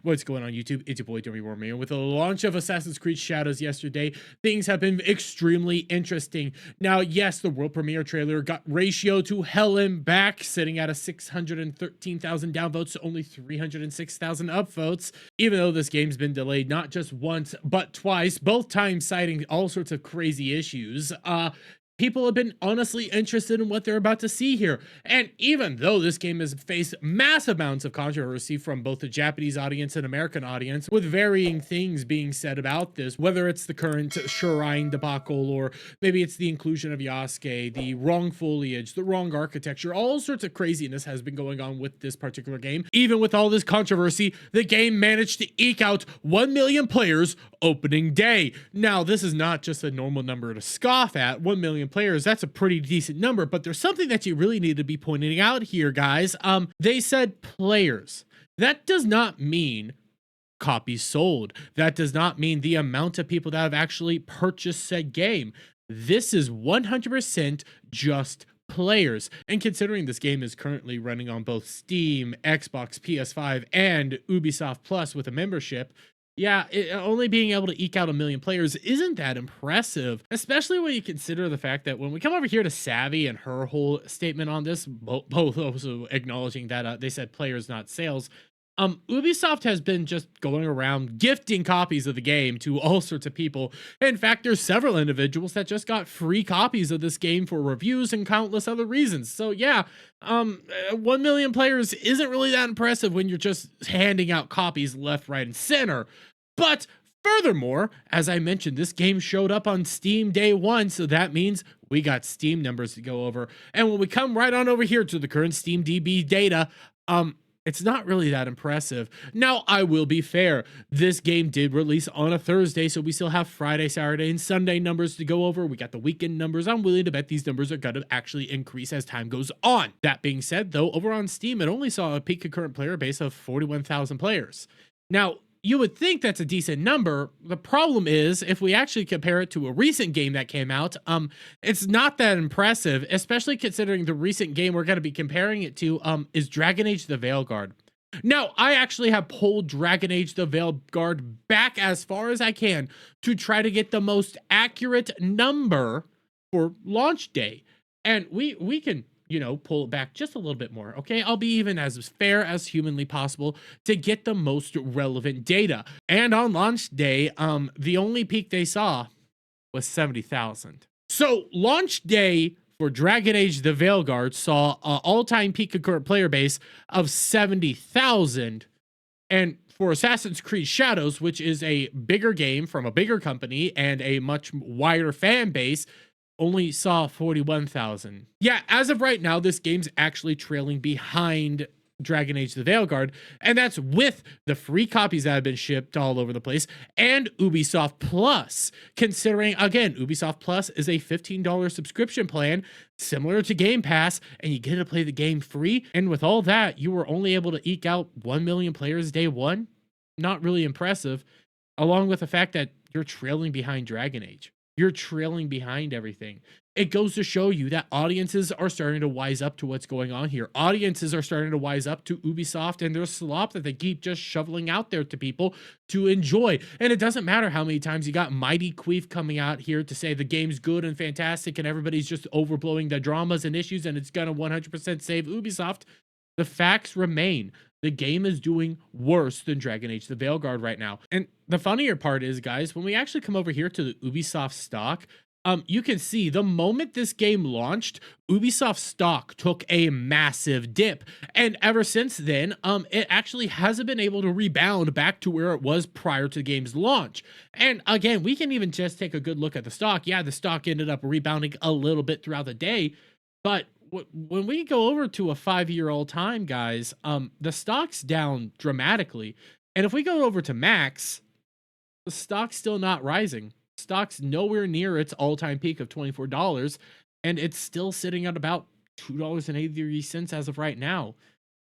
What's going on YouTube? It's your boy Burbon. With the launch of Assassin's Creed Shadows yesterday, things have been extremely interesting. Now, yes, the world premiere trailer got ratio to hell and back, sitting at a 613,000 downvotes to only 306,000 upvotes, even though this game's been delayed not just once, but twice, both times citing all sorts of crazy issues. People have been honestly interested in what they're about to see here. And even though this game has faced massive amounts of controversy from both the Japanese audience and American audience, with varying things being said about this, whether it's the current Shrine debacle, or maybe it's the inclusion of Yasuke, the wrong foliage, the wrong architecture, all sorts of craziness has been going on with this particular game. Even with all this controversy, the game managed to eke out 1 million players opening day. Now, this is not just a normal number to scoff at. 1 million players, that's a pretty decent number, but there's something that you really need to be pointing out here, guys. They said players. That does not mean copies sold. That does not mean the amount of people that have actually purchased said game. This is 100% just players. And considering this game is currently running on both Steam, Xbox, PS5, and Ubisoft Plus with a membership, yeah, only being able to eke out 1 million players isn't that impressive, especially when you consider the fact that when we come over here to Savvy and her whole statement on this, both also acknowledging that they said players, not sales. Ubisoft has been just going around gifting copies of the game to all sorts of people. In fact, there's several individuals that just got free copies of this game for reviews and countless other reasons. So yeah, 1 million players isn't really that impressive when you're just handing out copies left, right, and center. But furthermore, as I mentioned, this game showed up on Steam day one, so that means we got Steam numbers to go over. And when we come right on over here to the current Steam DB data, it's not really that impressive. Now, I will be fair. This game did release on a Thursday, so we still have Friday, Saturday, and Sunday numbers to go over. We got the weekend numbers. I'm willing to bet these numbers are going to actually increase as time goes on. That being said, though, over on Steam, it only saw a peak concurrent player base of 41,000 players. Now, you would think that's a decent number. The problem is, if we actually compare it to a recent game that came out, it's not that impressive, especially considering the recent game we're going to be comparing it to is Dragon Age the Veilguard. Now, I actually have pulled Dragon Age the Veilguard back as far as I can to try to get the most accurate number for launch day. And we can, you know, pull it back just a little bit more, okay? I'll be even as fair as humanly possible to get the most relevant data. And on launch day, the only peak they saw was 70,000. So launch day for Dragon Age the Veilguard saw an all-time peak concurrent player base of 70,000. And for Assassin's Creed Shadows, which is a bigger game from a bigger company and a much wider fan base, only saw 41,000. Yeah, as of right now, this game's actually trailing behind Dragon Age the Veilguard, and that's with the free copies that have been shipped all over the place and Ubisoft Plus. Considering, again, Ubisoft Plus is a $15 subscription plan similar to Game Pass, and you get to play the game free. And with all that, you were only able to eke out 1 million players day one. Not really impressive, along with the fact that you're trailing behind Dragon Age. You're trailing behind everything. It goes to show you that audiences are starting to wise up to what's going on here. Audiences are starting to wise up to Ubisoft and their slop that they keep just shoveling out there to people to enjoy. And it doesn't matter how many times you got Mighty Queef coming out here to say the game's good and fantastic and everybody's just overblowing the dramas and issues and it's gonna 100% save Ubisoft. The facts remain. The game is doing worse than Dragon Age the Veilguard right now. And the funnier part is, guys, when we actually come over here to the Ubisoft stock, you can see the moment this game launched, Ubisoft stock took a massive dip. And ever since then, it actually hasn't been able to rebound back to where it was prior to the game's launch. And again, we can even just take a good look at the stock. Yeah, the stock ended up rebounding a little bit throughout the day, but when we go over to a 5-year-old time, guys, the stock's down dramatically. And if we go over to max, the stock's still not rising. Stock's nowhere near its all-time peak of $24, and it's still sitting at about $2.83 as of right now.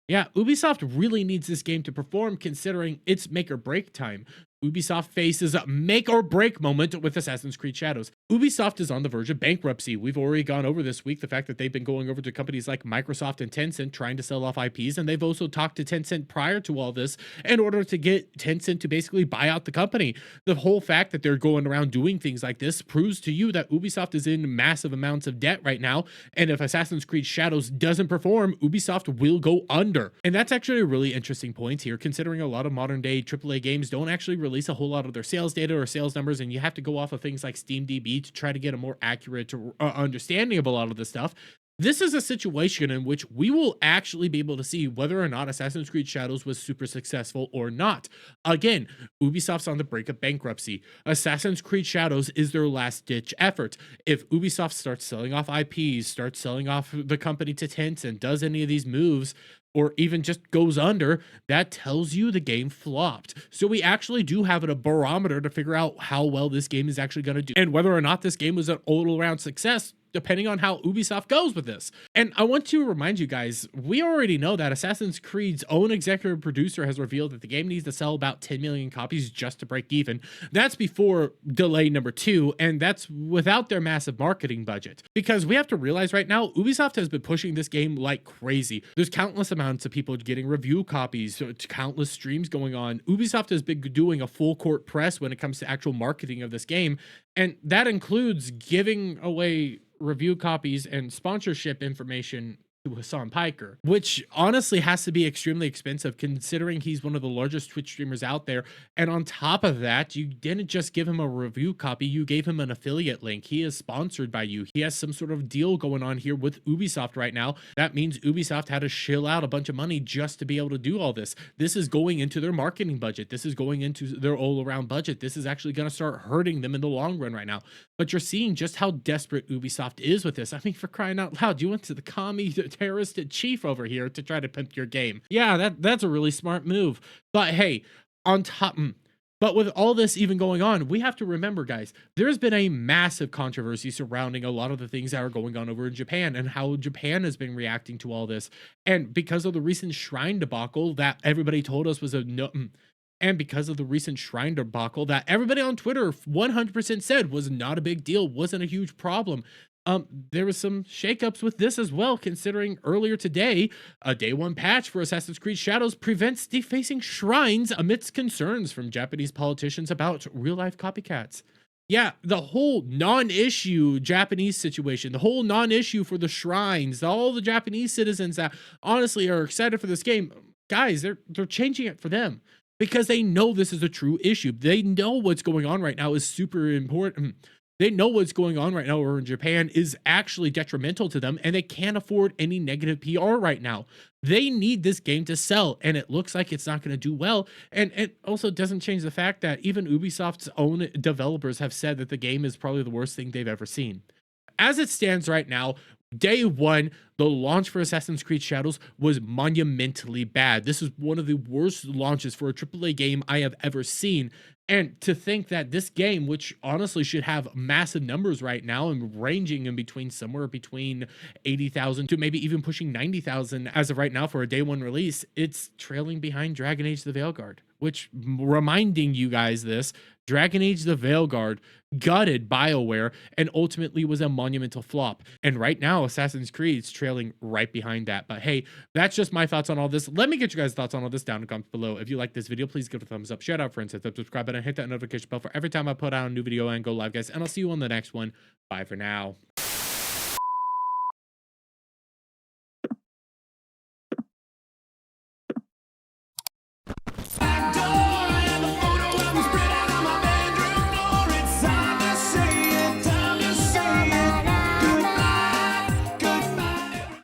Yeah, Ubisoft really needs this game to perform considering its make or break time. Ubisoft faces a make or break moment with Assassin's Creed Shadows. Ubisoft is on the verge of bankruptcy. We've already gone over this week the fact that they've been going over to companies like Microsoft and Tencent trying to sell off IPs, and they've also talked to Tencent prior to all this in order to get Tencent to basically buy out the company. The whole fact that they're going around doing things like this proves to you that Ubisoft is in massive amounts of debt right now, and if Assassin's Creed Shadows doesn't perform, Ubisoft will go under. And that's actually a really interesting point here, considering a lot of modern day AAA games don't actually release a whole lot of their sales data or sales numbers, and you have to go off of things like SteamDB to try to get a more accurate understanding of a lot of this stuff. This is a situation in which we will actually be able to see whether or not Assassin's Creed Shadows was super successful or not. Again, Ubisoft's on the brink of bankruptcy. Assassin's Creed Shadows is their last ditch effort. If Ubisoft starts selling off IPs, starts selling off the company to Tencent, does any of these moves, or even just goes under, that tells you the game flopped. So we actually do have a barometer to figure out how well this game is actually going to do and whether or not this game was an all-around success, depending on how Ubisoft goes with this. And I want to remind you guys, we already know that Assassin's Creed's own executive producer has revealed that the game needs to sell about 10 million copies just to break even. That's before delay number 2, and that's without their massive marketing budget. Because we have to realize right now, Ubisoft has been pushing this game like crazy. There's countless amounts of people getting review copies, countless streams going on. Ubisoft has been doing a full court press when it comes to actual marketing of this game, and that includes giving away review copies and sponsorship information to Hassan Piker, which honestly has to be extremely expensive considering he's one of the largest Twitch streamers out there. And on top of that, you didn't just give him a review copy, you gave him an affiliate link. He is sponsored by you. He has some sort of deal going on here with Ubisoft right now. That means Ubisoft had to shill out a bunch of money just to be able to do all this. This is going into their marketing budget. This is going into their all-around budget. This is actually going to start hurting them in the long run right now. But you're seeing just how desperate Ubisoft is with this. I mean, for crying out loud, you went to the commie terrorist chief over here to try to pimp your game. Yeah, that's a really smart move. But hey, on top, but with all this even going on, we have to remember, guys, there's been a massive controversy surrounding a lot of the things that are going on over in Japan and how Japan has been reacting to all this. And because of the recent shrine debacle that everybody told us was a no, and because of the recent shrine debacle that everybody on Twitter 100% said was not a big deal, wasn't a huge problem, there was some shakeups with this as well, considering earlier today, a day 1 patch for Assassin's Creed Shadows prevents defacing shrines amidst concerns from Japanese politicians about real-life copycats. Yeah, the whole non-issue Japanese situation, the whole non-issue for the shrines, all the Japanese citizens that honestly are excited for this game, guys, they're changing it for them because they know this is a true issue. They know what's going on right now is super important. They know what's going on right now over in Japan is actually detrimental to them, and they can't afford any negative PR right now. They need this game to sell, and it looks like it's not going to do well. And it also doesn't change the fact that even Ubisoft's own developers have said that the game is probably the worst thing they've ever seen. As it stands right now, day 1, the launch for Assassin's Creed Shadows was monumentally bad. This is one of the worst launches for a AAA game I have ever seen. And to think that this game, which honestly should have massive numbers right now and ranging in between somewhere between 80,000 to maybe even pushing 90,000 as of right now for a day 1 release, it's trailing behind Dragon Age the Veilguard, which, reminding you guys this, Dragon Age the Veilguard gutted BioWare and ultimately was a monumental flop. And right now, Assassin's Creed's trailing right behind that. But hey, that's just my thoughts on all this. Let me get you guys' thoughts on all this down in the comments below. If you like this video, please give it a thumbs up, shout out friends, hit the subscribe button, hit that notification bell for every time I put out a new video and go live, guys. And I'll see you on the next one. Bye for now.